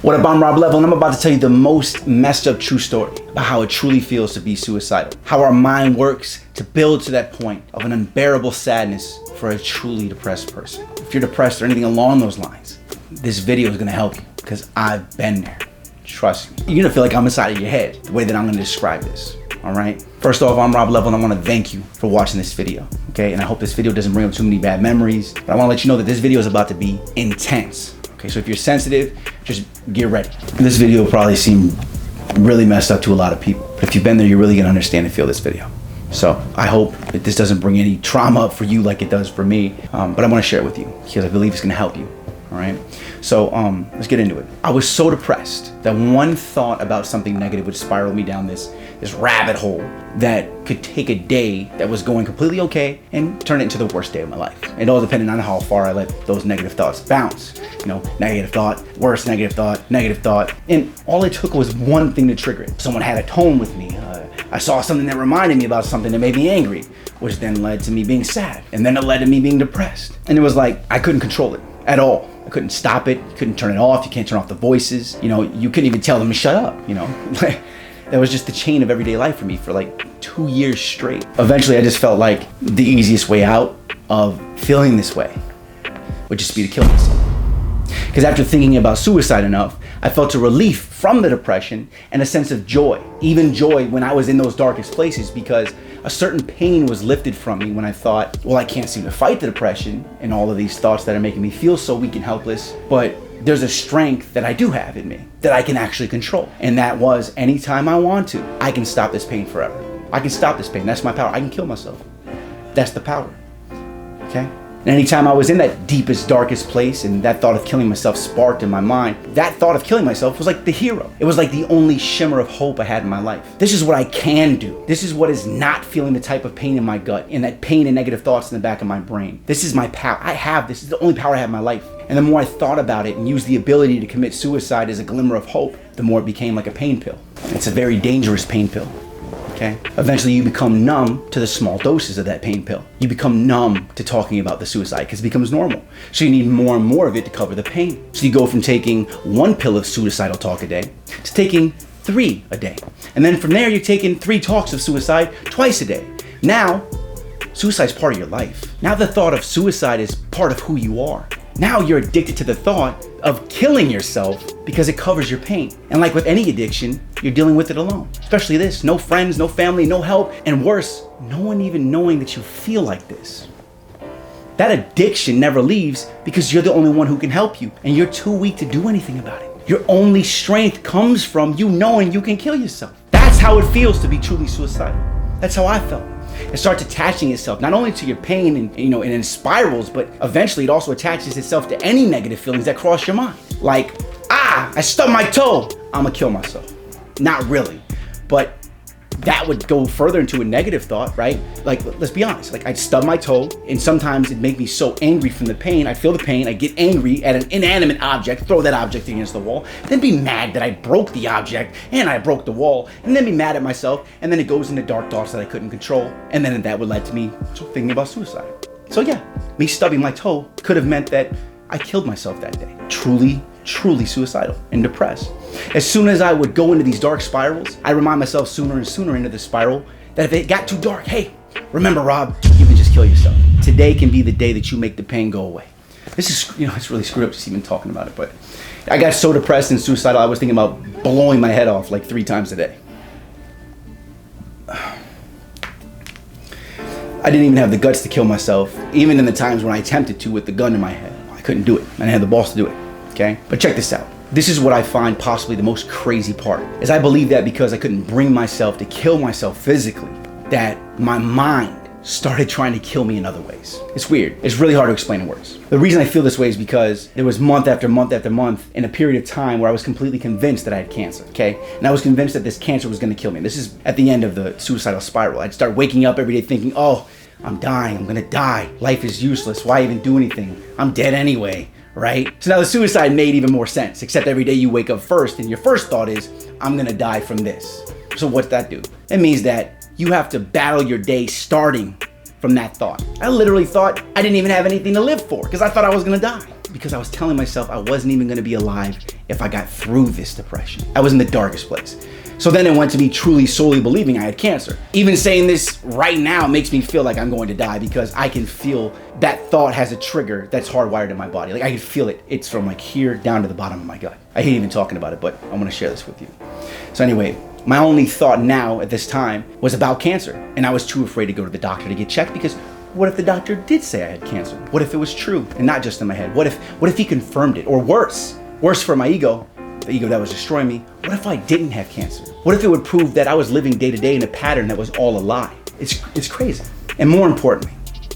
What up, I'm Rob Level, and I'm about to tell you the most messed up true story about how it truly feels to be suicidal. How our mind works to build to that point of an unbearable sadness for a truly depressed person. If you're depressed or anything along those lines, this video is gonna help you because I've been there. Trust me. You're gonna feel like I'm inside of your head, the way that I'm gonna describe this, all right? First off, I'm Rob Level, and I wanna thank you for watching this video, okay? And I hope this video doesn't bring up too many bad memories, but I wanna let you know that this video is about to be intense. Okay, so if you're sensitive, just get ready. This video will probably seem really messed up to a lot of people, but if you've been there, you're really gonna understand and feel this video. So I hope that this doesn't bring any trauma up for you like it does for me, but I wanna share it with you because I believe it's gonna help you, all right? So let's get into it. I was so depressed that one thought about something negative would spiral me down this rabbit hole that could take a day that was going completely okay and turn it into the worst day of my life. It all depended on how far I let those negative thoughts bounce. You know, negative thought, worse negative thought. And all it took was one thing to trigger it. Someone had a tone with me. I saw something that reminded me about something that made me angry, which then led to me being sad. And then it led to me being depressed. And it was like, I couldn't control it at all. I couldn't stop it. You couldn't turn it off. You can't turn off the voices. You know, you couldn't even tell them to shut up, you know. That was just the chain of everyday life for me for like 2 years straight. Eventually, I just felt like the easiest way out of feeling this way would just be to kill myself. Because after thinking about suicide enough, I felt a relief from the depression and a sense of joy. Even joy when I was in those darkest places, because a certain pain was lifted from me when I thought, well, I can't seem to fight the depression and all of these thoughts that are making me feel so weak and helpless, but there's a strength that I do have in me that I can actually control. And that was, anytime I want to, I can stop this pain forever. I can stop this pain. That's my power. I can kill myself. That's the power. Okay? And anytime I was in that deepest, darkest place and that thought of killing myself sparked in my mind, that thought of killing myself was like the hero. It was like the only shimmer of hope I had in my life. This is what I can do. This is what is not feeling the type of pain in my gut and that pain and negative thoughts in the back of my brain. This is my power. This is the only power I have in my life. And the more I thought about it and used the ability to commit suicide as a glimmer of hope, the more it became like a pain pill. It's a very dangerous pain pill. Okay? Eventually you become numb to the small doses of that pain pill. You become numb to talking about the suicide because it becomes normal. So you need more and more of it to cover the pain. So you go from taking 1 pill of suicidal talk a day to taking 3 a day. And then from there you're taking 3 talks of suicide twice a day. Now, suicide's part of your life. Now the thought of suicide is part of who you are. Now you're addicted to the thought of killing yourself because it covers your pain. And like with any addiction, you're dealing with it alone. Especially this, no friends, no family, no help, and worse, no one even knowing that you feel like this. That addiction never leaves because you're the only one who can help you, and you're too weak to do anything about it. Your only strength comes from you knowing you can kill yourself. That's how it feels to be truly suicidal. That's how I felt. It starts attaching itself not only to your pain and and in spirals, but eventually it also attaches itself to any negative feelings that cross your mind. Like, I stubbed my toe, I'ma kill myself. Not really, but that would go further into a negative thought, right? Like, let's be honest, like I'd stub my toe and sometimes it'd make me so angry from the pain, I'd feel the pain, I'd get angry at an inanimate object, throw that object against the wall, then be mad that I broke the object and I broke the wall, and then be mad at myself, and then it goes into dark thoughts that I couldn't control, and then that would lead to me thinking about suicide. So yeah, me stubbing my toe could have meant that I killed myself that day. Truly suicidal and depressed. As soon as I would go into these dark spirals, I remind myself sooner and sooner into the spiral that if it got too dark, hey, remember, Rob, you can just kill yourself. Today can be the day that you make the pain go away. This is, it's really screwed up just even talking about it, but I got so depressed and suicidal, I was thinking about blowing my head off like 3 times a day. I didn't even have the guts to kill myself, even in the times when I attempted to with the gun in my head. I couldn't do it. I didn't have the balls to do it. Okay? But check this out. This is what I find possibly the most crazy part, is I believe that because I couldn't bring myself to kill myself physically, that my mind started trying to kill me in other ways. It's weird. It's really hard to explain in words. The reason I feel this way is because there was month after month after month in a period of time where I was completely convinced that I had cancer, okay? And I was convinced that this cancer was gonna kill me. This is at the end of the suicidal spiral. I'd start waking up every day thinking, oh, I'm dying, I'm gonna die. Life is useless, why even do anything? I'm dead anyway. Right? So now the suicide made even more sense, except every day you wake up first and your first thought is, I'm gonna die from this. So what's that do? It means that you have to battle your day starting from that thought. I literally thought I didn't even have anything to live for because I thought I was gonna die. because I was telling myself I wasn't even gonna be alive if I got through this depression. I was in the darkest place. So then it went to me truly solely believing I had cancer. Even saying this right now makes me feel like I'm going to die, because I can feel that thought has a trigger that's hardwired in my body. Like I can feel it. It's from like here down to the bottom of my gut. I hate even talking about it, but I want to share this with you. So anyway, my only thought now at this time was about cancer. And I was too afraid to go to the doctor to get checked, because what if the doctor did say I had cancer? What if it was true and not just in my head? What if he confirmed it? Or worse for my ego, the ego that was destroying me, what if I didn't have cancer? What if it would prove that I was living day to day in a pattern that was all a lie? It's crazy. And more importantly,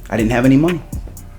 I didn't have any money.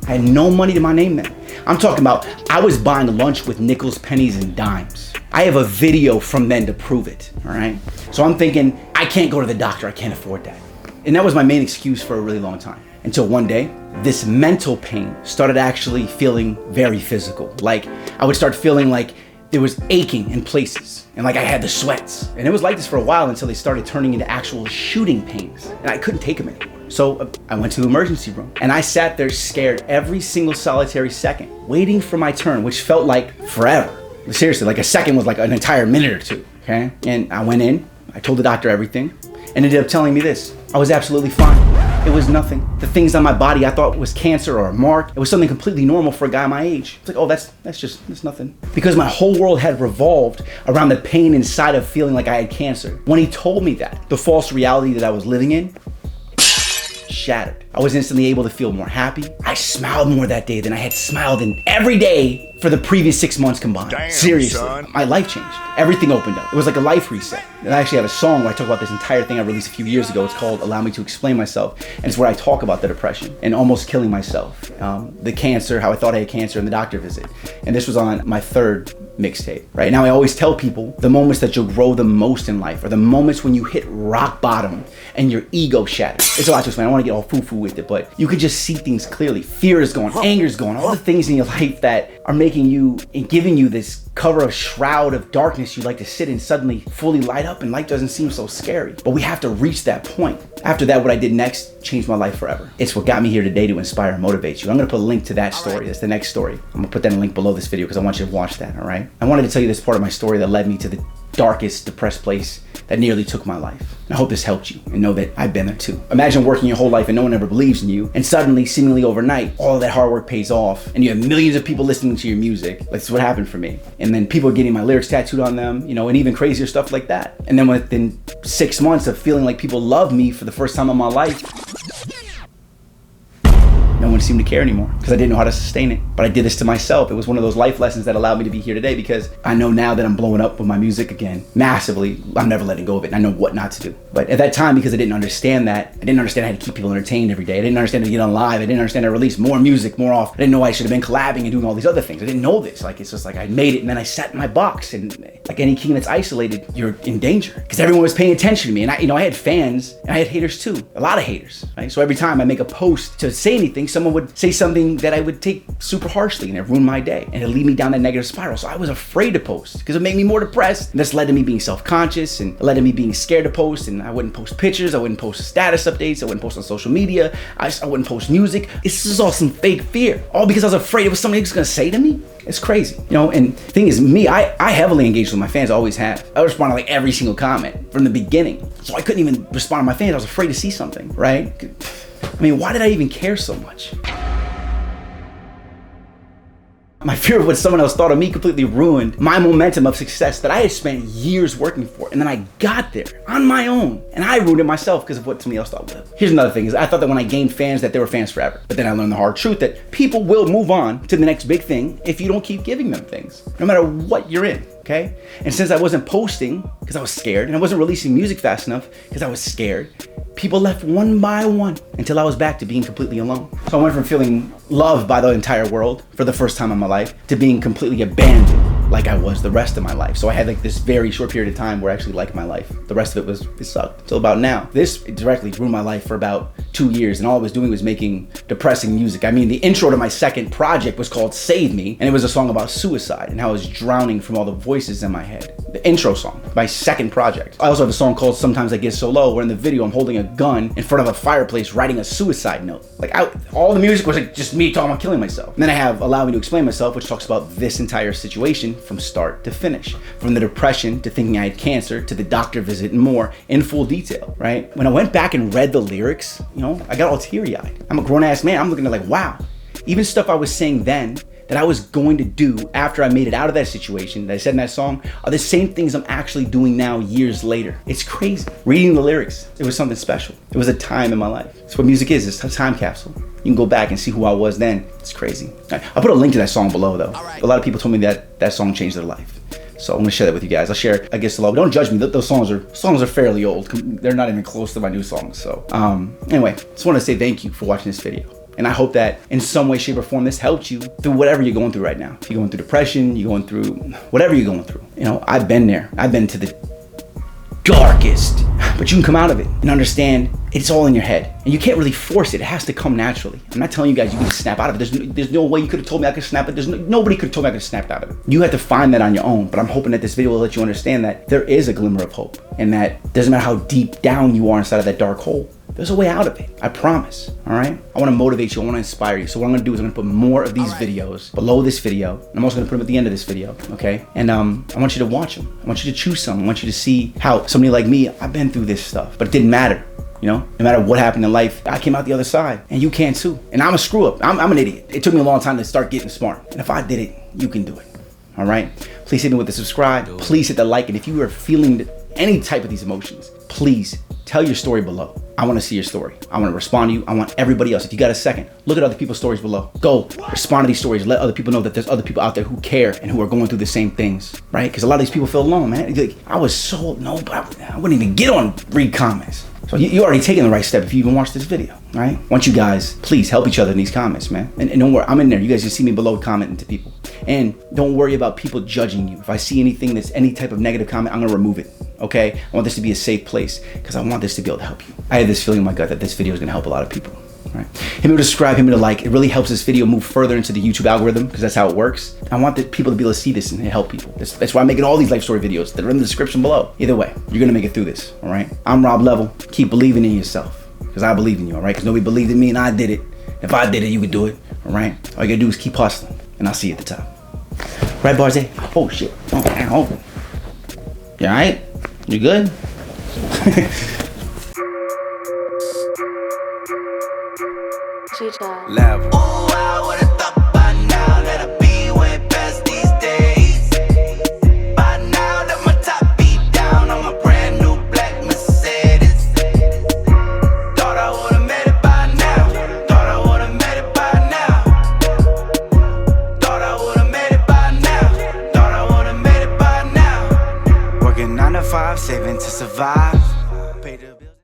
I had no money to my name then. I'm talking about I was buying lunch with nickels, pennies, and dimes. I have a video from then to prove it, all right? So I'm thinking, I can't go to the doctor, I can't afford that. And that was my main excuse for a really long time. Until one day, this mental pain started actually feeling very physical. Like I would start feeling like there was aching in places, and like I had the sweats. And it was like this for a while until they started turning into actual shooting pains, and I couldn't take them anymore. So I went to the emergency room, and I sat there scared every single solitary second, waiting for my turn, which felt like forever. Seriously, like a second was like an entire minute or two, okay? And I went in, I told the doctor everything, and ended up telling me this: I was absolutely fine. It was nothing. The things on my body I thought was cancer or a mark, it was something completely normal for a guy my age. It's like, oh, that's nothing. Because my whole world had revolved around the pain inside of feeling like I had cancer. When he told me that, the false reality that I was living in shattered. I was instantly able to feel more happy. I smiled more that day than I had smiled in every day for the previous 6 months combined. Damn, seriously, son. my life changed. Everything opened up. It was like a life reset. And I actually have a song where I talk about this entire thing I released a few years ago. It's called Allow Me to Explain Myself. And it's where I talk about the depression and almost killing myself. The cancer, how I thought I had cancer, and the doctor visit. And this was on my third mixtape. Right now, I always tell people the moments that you'll grow the most in life are the moments when you hit rock bottom and your ego shatters. It's a lot to explain. I don't want to get all foo-foo with it, but you could just see things clearly. Fear is gone, anger is gone, all the things in your life that are making you and giving you this cover of shroud of darkness you like to sit in suddenly fully light up, and life doesn't seem so scary. But we have to reach that point. After that, what I did next changed my life forever. It's what got me here today to inspire and motivate you. I'm gonna put a link to that story. That's the next story. I'm gonna put that in a link below this video because I want you to watch that, all right? I wanted to tell you this part of my story that led me to the darkest, depressed place that nearly took my life. And I hope this helped you, and know that I've been there too. Imagine working your whole life and no one ever believes in you, and suddenly, seemingly overnight, all of that hard work pays off, and you have millions of people listening to your music. That's what happened for me. And then people are getting my lyrics tattooed on them, you know, and even crazier stuff like that. And then within 6 months of feeling like people love me for the first time in my life, no one seemed to care anymore because I didn't know how to sustain it. But I did this to myself. It was one of those life lessons that allowed me to be here today, because I know now that I'm blowing up with my music again massively. I'm never letting go of it, and I know what not to do. But at that time, because I didn't understand that, I didn't understand how to keep people entertained every day. I didn't understand how to get on live. I didn't understand how to release more music more often. I didn't know I should have been collabing and doing all these other things. I didn't know this. Like, it's just like I made it, and then I sat in my box, and like any king that's isolated, you're in danger because everyone was paying attention to me. And I had fans, and I had haters too. A lot of haters, right? So every time I make a post to say anything, someone would say something that I would take super harshly, and it ruined my day, and it lead me down that negative spiral. So I was afraid to post because it made me more depressed. And this led to me being self-conscious, and it led to me being scared to post. And I wouldn't post pictures, I wouldn't post status updates, I wouldn't post on social media, I wouldn't post music. This is all some fake fear, all because I was afraid it was something was gonna say to me. It's crazy, you know. And the thing is, me, I heavily engaged with my fans. I always have. I respond to like every single comment from the beginning. So I couldn't even respond to my fans. I was afraid to see something, right? I mean, why did I even care so much? My fear of what someone else thought of me completely ruined my momentum of success that I had spent years working for. And then I got there on my own, and I ruined it myself because of what somebody else thought would have. Here's another thing: is I thought that when I gained fans that they were fans forever. But then I learned the hard truth that people will move on to the next big thing if you don't keep giving them things, no matter what you're in. Okay? And since I wasn't posting because I was scared, and I wasn't releasing music fast enough because I was scared, people left one by one until I was back to being completely alone. So I went from feeling loved by the entire world for the first time in my life to being completely abandoned like I was the rest of my life. So I had like this very short period of time where I actually liked my life. The rest of it sucked until about now. This directly ruined my life for about 2 years, and all I was doing was making depressing music. I mean, the intro to my second project was called Save Me, and it was a song about suicide and how I was drowning from all the voices in my head. The intro song, my second project. I also have a song called Sometimes I Get So Low, where in the video I'm holding a gun in front of a fireplace writing a suicide note. Like all the music was like just me talking about killing myself. And then I have Allow Me to Explain Myself, which talks about this entire situation from start to finish. From the depression to thinking I had cancer to the doctor visit and more in full detail, right? When I went back and read the lyrics, you know, I got all teary-eyed. I'm a grown-ass man. I'm looking at like, wow. Even stuff I was saying then that I was going to do after I made it out of that situation that I said in that song are the same things I'm actually doing now years later. It's crazy. Reading the lyrics, it was something special. It was a time in my life. That's what music is. It's a time capsule. You can go back and see who I was then. It's crazy. I'll put a link to that song below though. A lot of people told me that that song changed their life. So I'm gonna share that with you guys. I'll share I Guess So Low. But don't judge me. Those songs are fairly old. They're not even close to my new songs. So anyway, just want to say thank you for watching this video. And I hope that in some way, shape, or form, this helped you through whatever you're going through right now. If you're going through depression, you're going through whatever you're going through. You know, I've been there. I've been to the darkest. But you can come out of it and understand it's all in your head. And you can't really force it. It has to come naturally. I'm not telling you guys you can snap out of it. There's no way you could have told me I could snap it. Nobody could have told me I could have snapped out of it. You have to find that on your own. But I'm hoping that this video will let you understand that there is a glimmer of hope. And that doesn't matter how deep down you are inside of that dark hole. There's a way out of it, I promise, all right? I wanna motivate you, I wanna inspire you. So what I'm gonna do is I'm gonna put more of these videos below this video, and I'm also gonna put them at the end of this video, okay? And I want you to watch them. I want you to choose some. I want you to see how somebody like me, I've been through this stuff, but it didn't matter, you know? No matter what happened in life, I came out the other side, and you can too. And I'm a screw up, I'm an idiot. It took me a long time to start getting smart. And if I did it, you can do it, all right? Please hit me with the subscribe, please hit the like, and if you are feeling any type of these emotions, please tell your story below. I want to see your story. I want to respond to you. I want everybody else. If you got a second, look at other people's stories below. Go respond to these stories. Let other people know that there's other people out there who care and who are going through the same things, right? Because a lot of these people feel alone, man. Like, I was so but I wouldn't even get on read comments. So you already taking the right step if you even watch this video, right? I want you guys, please help each other in these comments, man. And don't worry, I'm in there. You guys can see me below commenting to people. And don't worry about people judging you. If I see anything that's any type of negative comment, I'm gonna remove it, okay? I want this to be a safe place because I want this to be able to help you. I have this feeling in my gut that this video is gonna help a lot of people, right? Hit me with a subscribe, hit me with a like. It really helps this video move further into the YouTube algorithm because that's how it works. I want the people to be able to see this and help people. That's why I'm making all these life story videos that are in the description below. Either way, you're gonna make it through this, all right? I'm Rob Level. Keep believing in yourself because I believe in you, all right? Because nobody believed in me and I did it. If I did it, you could do it, all right? All you gotta do is keep hustling and I'll see you at the top. Right, Barze? Oh, shit. Oh. You all right? You good? Level. Ooh, I would've thought by now that I'd be way past these days. By now that my top be down on my brand new black Mercedes. Thought I would've made it by now. Thought I would've made it by now. Thought I would've made it by now. Thought I would've made it by now. Working 9 to 5, saving to survive.